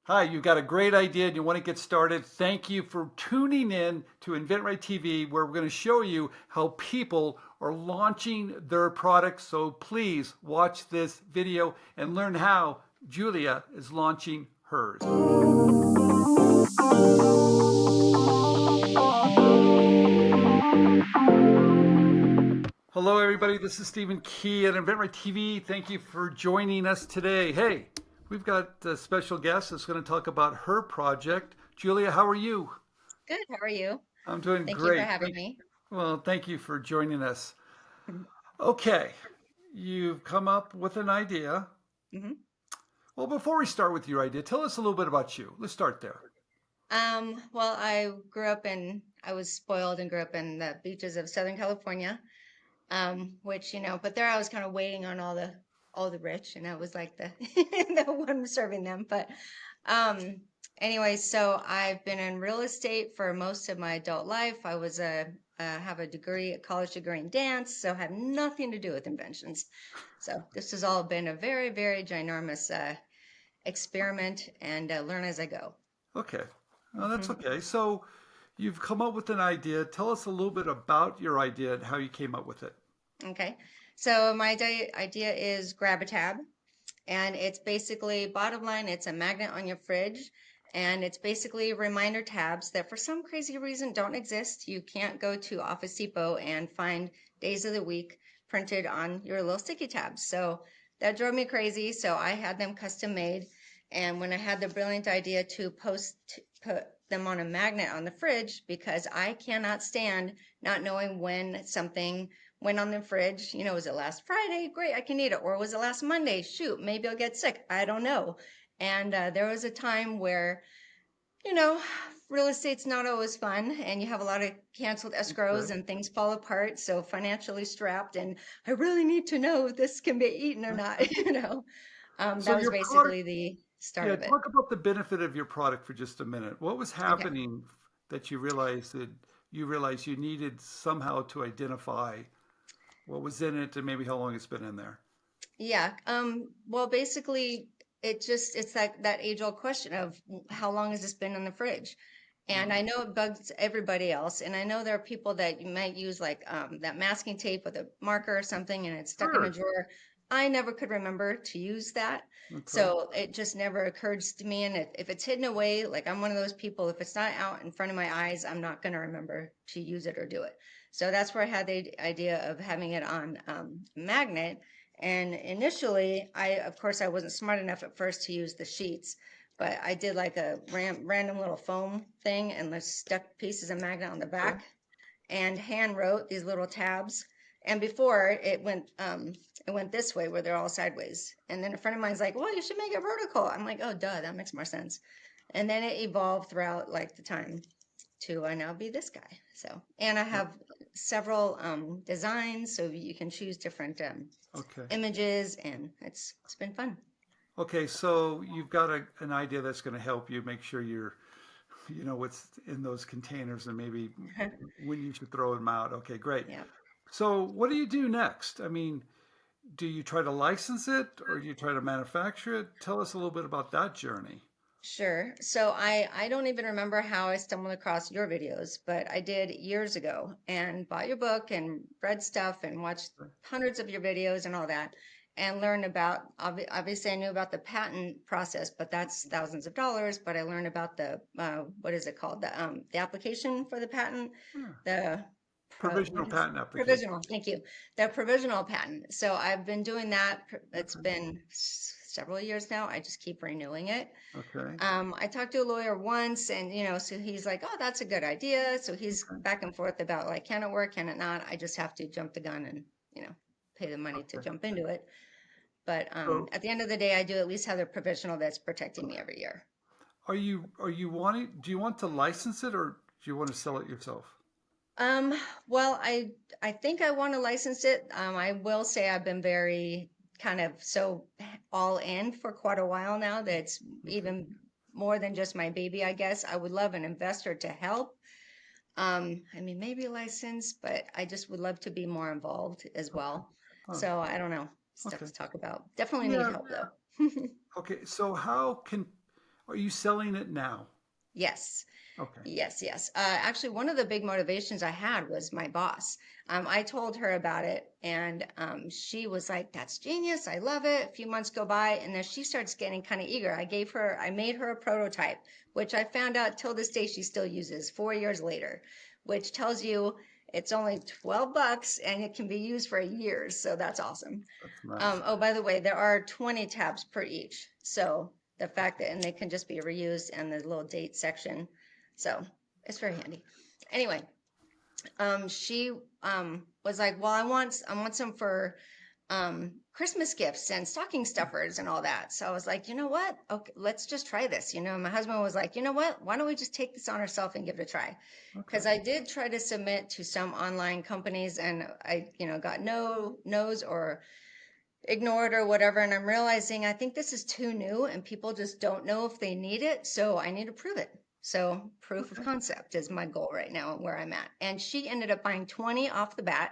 Hi, you've got a great idea and you want to get started. Thank you for tuning in to inventRight TV, where we're going to show you how people are launching their products. So please watch this video and learn how Julia is launching hers. Hello, everybody. This is Stephen Key at inventRight TV. Thank you for joining us today. Hey, we've got a special guest that's going to talk about her project. Julia, how are you? Good. How are you? I'm doing Thank you for great. having me. Well, thank you for joining us. Okay, you've come up with an idea. hmm Well, before we start with your idea, tell us a little bit about you. Let's start there. well, I was spoiled and grew up in the beaches of Southern California, but there I was kind of waiting on all the rich, and I was like the the one serving them. But um, anyway, so I've been in real estate for most of my adult life. Have a college degree in dance, so had nothing to do with inventions. So this has all been a very, very ginormous experiment and learn as I go. Okay, well, that's hmm okay. So you've come up with an idea. Tell us a little bit about your idea and how you came up with it. Okay. So my idea is grab a tab, and it's basically bottom line, it's a magnet on your fridge, and it's basically reminder tabs that for some crazy reason don't exist. You can't go to Office Depot and find days of the week printed on your little sticky tabs. So that drove me crazy. So I had them custom made. And when I had the brilliant idea to put them on a magnet on the fridge, because I cannot stand not knowing when something went on the fridge. Was it last Friday? Great, I can eat it. Or was it last Monday? Shoot, maybe I'll get sick. I don't know. And there was a time where, you know, real estate's not always fun, and you have a lot of canceled escrows Okay. and things fall apart. So financially strapped, and I really need to know if this can be eaten or not. Okay. So That was your product, basically the start yeah, of it. talk about the benefit of your product for just a minute. What was Okay. happening that you realized you needed somehow to identify what was in it and maybe how long it's been in there? Yeah. Well, basically, it's like that age-old question of how long has this been in the fridge? And Oh, I know it bugs everybody else. And I know there are people that you might use like that masking tape with a marker or something and it's stuck in a sure. drawer. I never could remember to use that. Okay. So it just never occurs to me. And if it's hidden away, like I'm one of those people, if it's not out in front of my eyes, I'm not going to remember to use it or do it. So that's where I had the idea of having it on magnet. And initially, of course, I wasn't smart enough at first to use the sheets, but I did like a random little foam thing and just stuck pieces of magnet on the Okay. back and hand wrote these little tabs. And before it went this way where they're all sideways. And then a friend of mine's like, "Well, you should make it vertical." I'm like, "Oh, duh, that makes more sense." And then it evolved throughout like the time to now be this guy. So, and I Oh, have several designs, so you can choose different okay. images, and it's been fun. Okay. So you've got an idea that's going to help you make sure you know what's in those containers and maybe when you should throw them out. Okay, great. Yeah. So what do you do next? I mean, do you try to license it or do you try to manufacture it? Tell us a little bit about that journey. Sure. So I don't even remember how I stumbled across your videos, but I did years ago and bought your book and read stuff and watched hundreds of your videos and all that and learned about obviously I knew about the patent process, but that's thousands of dollars, but I learned about the what is it called? The application for the patent, Yeah. the Provisional what is patent application. provisional, thank you. The provisional patent. So I've been doing that. It's Okay. been several years now. I just keep renewing it. Okay. I talked to a lawyer once, and so he's like, "Oh, that's a good idea." So he's Okay. back and forth about like, can it work, can it not? I just have to jump the gun and pay the money to Okay. jump into it. But So at the end of the day, I do at least have the provisional that's protecting me every year. are you wanting do you want to license it or do you want to sell it yourself? Um, well, I think I want to license it. I will say I've been very kind of so all in for quite a while now that it's Okay. even more than just my baby, I guess. I would love an investor to help. I mean, maybe a license, but I just would love to be more involved as Okay. well. Oh, So I don't know. Stuff okay. to talk about. Definitely need Yeah. help though. Okay. So how can Are you selling it now? Yes. Okay. Yes, yes. Actually, one of the big motivations I had was my boss. I told her about it, and she was like, "That's genius. I love it." A few months go by, and then she starts getting kind of eager. I made her a prototype, which I found out till this day she still uses 4 years later, which tells you it's only $12 and it can be used for years. So that's awesome. That's nice. Oh, by the way, there are 20 tabs per each. So the fact that, and they can just be reused and the little date section. So it's very handy. Anyway, she was like, well, I want some for Christmas gifts and stocking stuffers and all that. So I was like, you know what? Okay, let's just try this. My husband was like, you know what? Why don't we just take this on ourselves and give it a try? Okay. Because I did try to submit to some online companies and I, got no's or ignored or whatever. And I'm realizing I think this is too new and people just don't know if they need it. So I need to prove it. So proof of Okay. concept is my goal right now where I'm at. And she ended up buying 20 off the bat.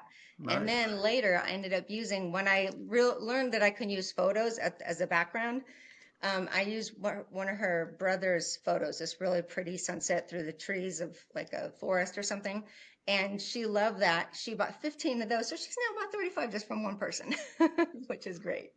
And Nice. then later I ended up using, when I learned that I can use photos as a background, I used one of her brother's photos, this really pretty sunset through the trees of like a forest or something. And she loved that. She bought 15 of those. So she's now bought 35 just from one person, which is great.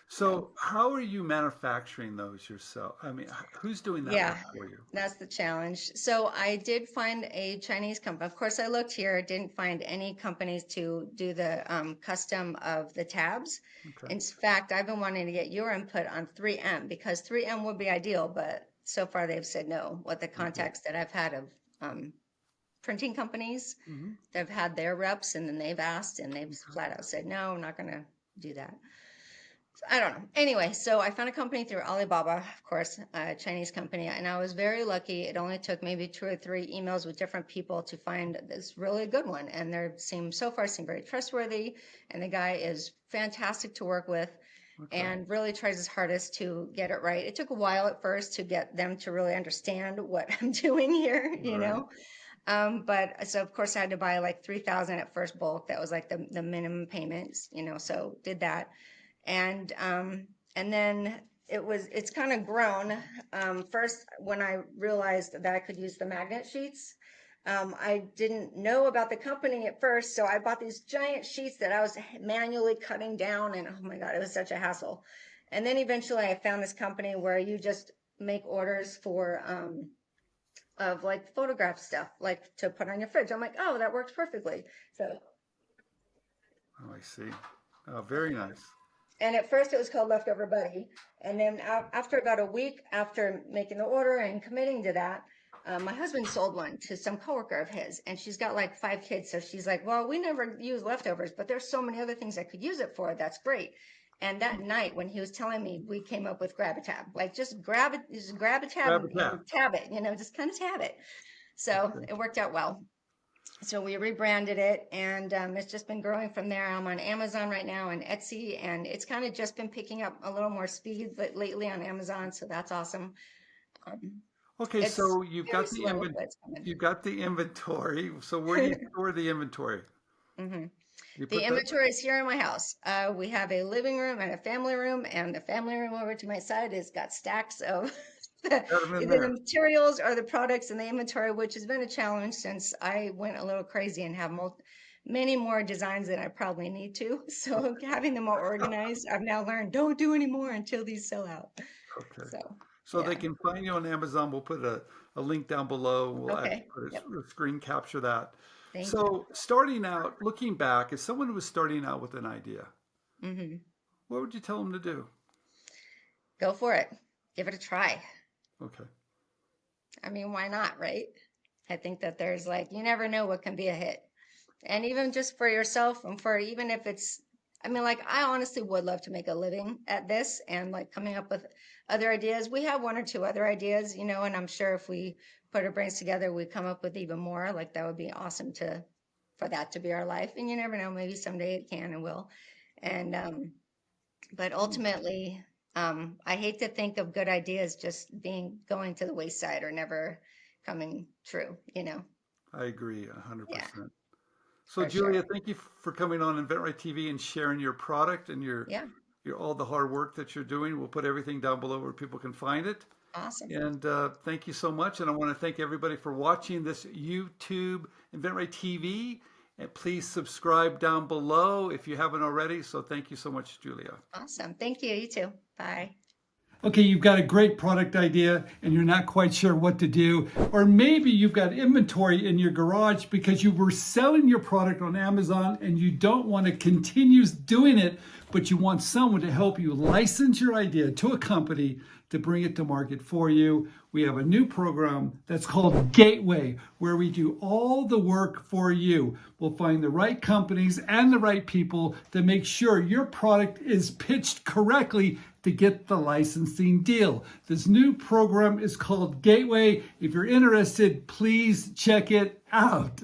So, So how are you manufacturing those yourself? I mean, who's doing that yeah, work for you? that's the challenge. So I did find a Chinese company. Of course, I looked here, didn't find any companies to do the custom of the tabs. Okay. In fact, I've been wanting to get your input on 3M because 3M would be ideal, but so far they've said no. What the Okay. contacts that I've had of um, printing companies, Hmm. they've had their reps and then they've asked and they've Okay. flat out said, no, I'm not going to do that. I don't know. Anyway, so I found a company through Alibaba, of course, a Chinese company, and I was very lucky. It only took maybe 2 or 3 emails with different people to find this really good one. And they so far seem very trustworthy. And the guy is fantastic to work with Okay. and really tries his hardest to get it right. It took a while at first to get them to really understand what I'm doing here, Right. But so of course I had to buy like 3,000 at first bulk. That was like the minimum payments, so did that and then it's kind of grown. First, when I realized that I could use the magnet sheets, I didn't know about the company at first, so I bought these giant sheets that I was manually cutting down, and oh my God, it was such a hassle. And then eventually I found this company where you just make orders for of like photograph stuff, like to put on your fridge. I'm like, oh, that works perfectly. So Oh, I see. Oh, very nice. and at first it was called Leftover Buddy. And then after about a week after making the order and committing to that, my husband sold one to some coworker of his, and she's got like 5 kids. So she's like, well, we never use leftovers, but there's so many other things I could use it for. That's great. And that night when he was telling me, we came up with grab a tab, like just grab it, just grab a tab Grab a tab. and tab it, just kind of tab it. So Okay. it worked out well. So we rebranded it, and it's just been growing from there. I'm on Amazon right now and Etsy, and it's kind of just been picking up a little more speed lately on Amazon, so that's awesome. Um, Okay, it's so you've very got the slow, but it's coming. you've got the inventory. So where do you store the inventory? hmm You The put that. inventory is here in my house. We have a living room and a family room, and the family room over to my side has got stacks of Got them in either the there. materials or the products in the inventory, which has been a challenge since I went a little crazy and have many more designs than I probably need to. So having them all organized, I've now learned don't do any more until these sell out. Okay. So So they yeah. can find you on Amazon. We'll put a link down below. We'll actually Okay. put Yep. a screen capture that. Thank you. So starting out, looking back, as someone who was starting out with an idea, hmm what would you tell them to do? Go for it. Give it a try. Okay. I mean, why not, right? I think that there's like, you never know what can be a hit. And even just for yourself and for even if it's, I mean, like, I honestly would love to make a living at this and like coming up with other ideas. We have 1 or 2 other ideas, and I'm sure if we put our brains together, we come up with even more. Like, that would be awesome for that to be our life. And you never know, maybe someday it can and will. And, but ultimately, I hate to think of good ideas just going to the wayside or never coming true. I agree Yeah, 100%. So for sure. Julia, thank you for coming on InventRight TV and sharing your product and your Yeah. all the hard work that you're doing. We'll put everything down below where people can find it. Awesome. And thank you so much. And I want to thank everybody for watching this YouTube InventRight TV. And please subscribe down below if you haven't already. So thank you so much, Julia. Awesome. Thank you. You too. Bye. Okay, you've got a great product idea and you're not quite sure what to do. Or maybe you've got inventory in your garage because you were selling your product on Amazon and you don't want to continue doing it, but you want someone to help you license your idea to a company to bring it to market for you. We have a new program that's called Gateway, where we do all the work for you. We'll find the right companies and the right people to make sure your product is pitched correctly to get the licensing deal. This new program is called Gateway. If you're interested, please check it out.